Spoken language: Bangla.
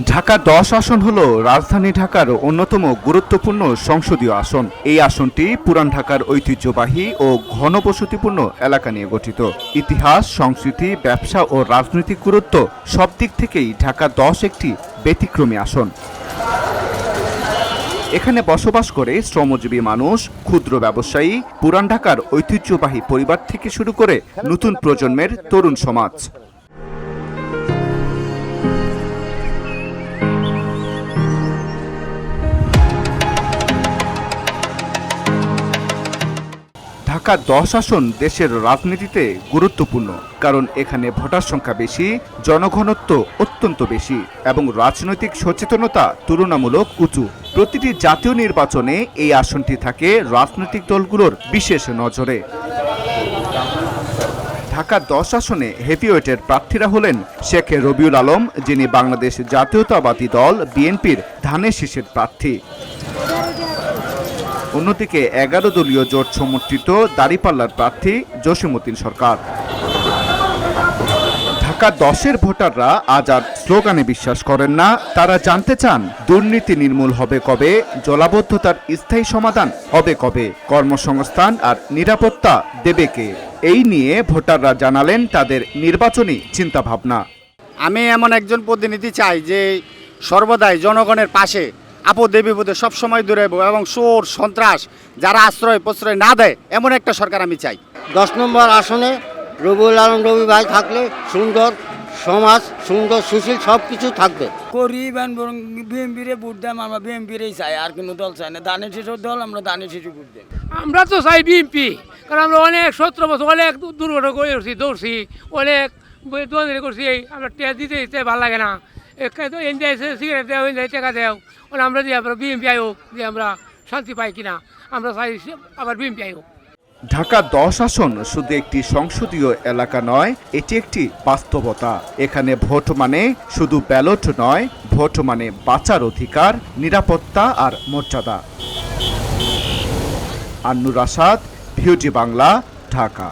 ঢাকা ১০ আসন হল রাজধানী ঢাকার অন্যতম গুরুত্বপূর্ণ সংসদীয় আসন। এই আসনটি পুরান ঢাকার ঐতিহ্যবাহী ও ঘনবসতিপূর্ণ এলাকা নিয়ে গঠিত। ইতিহাস, সংস্কৃতি, ব্যবসা ও রাজনৈতিক গুরুত্ব সব দিক থেকেই ঢাকা ১০ একটি ব্যতিক্রমী আসন। এখানে বসবাস করে শ্রমজীবী মানুষ, ক্ষুদ্র ব্যবসায়ী, পুরান ঢাকার ঐতিহ্যবাহী পরিবার থেকে শুরু করে নতুন প্রজন্মের তরুণ সমাজ। ঢাকা ১০ আসন দেশের রাজনীতিতে গুরুত্বপূর্ণ, কারণ এখানে ভোটার সংখ্যা বেশি, জনঘনত্ব অত্যন্ত বেশি এবং রাজনৈতিক সচেতনতা তুলনামূলক উঁচু। প্রতিটি জাতীয় নির্বাচনে এই আসনটি থাকে রাজনৈতিক দলগুলোর বিশেষ নজরে। ঢাকা ১০ আসনে হেভিওয়েটের প্রার্থীরা হলেন শেখ রবিউল আলম, যিনি বাংলাদেশ জাতীয়তাবাদী দল বিএনপির ধানের শীষের প্রার্থী। অন্যদিকে ১১ দলীয় জোট সমর্থিত দাঁড়িপাল্লার প্রার্থী জসিমউদ্দিন সরকার। ঢাকা ১০-এর ভোটাররা আজ আর স্লোগানে বিশ্বাস করেন না, তারা জানতে চান দুর্নীতি নির্মূল হবে কবে, জলাবদ্ধতার স্থায়ী সমাধান হবে কবে, কর্মসংস্থান আর নিরাপত্তা দেবে কে। এই নিয়ে ভোটাররা জানালেন তাদের নির্বাচনী চিন্তাভাবনা। আমি এমন একজন প্রতিনিধি চাই যে সর্বদাই জনগণের পাশে, আপদে বিপদে সবসময় দূরে এবং চোর সন্ত্রাস যারা আশ্রয় প্রশ্রয় না দেয় এমন একটা সরকার আমি চাই। ১০ নম্বর আসনে রবিউল আলম রবি ভাই থাকলে সুন্দর সমাজ, সুন্দর সুশীল সব কিছু থাকবে। করিবেন বরং বিএমপিরে ভোট দেন, আমরা বিএমপিরেই চাই, আর কোনো দল চাই না। দানের শিশুর দল, আমরা দানের শিশু ভোট দেন। আমরা তো চাই বিএমপি, কারণ আমরা অনেক ১৭ বছর অনেক দুর্ঘটনা করছি, দৌড়ছি, অনেক দোয়ানি করছি, আমরা টেয়া দিতে দিতে ভালো লাগে না। সিগারেট দেওয়া হয়ে যায়, টাকা দেও, আমরা দিয়ে আমরা বিএমপি আয়োগ দিয়ে আমরা শান্তি পাই কিনা, আমরা চাই আবার বিএমপি আয়োগ। ঢাকা ১০ আসন শুধু একটি সংসদীয় এলাকা নয়, এটি একটি বাস্তবতা। এখানে ভোট মানে শুধু ব্যালট নয়, ভোট মানে বাঁচার অধিকার, নিরাপত্তা আর মর্যাদা। আন্নুর আসাদ, ভিউজি বাংলা, ঢাকা।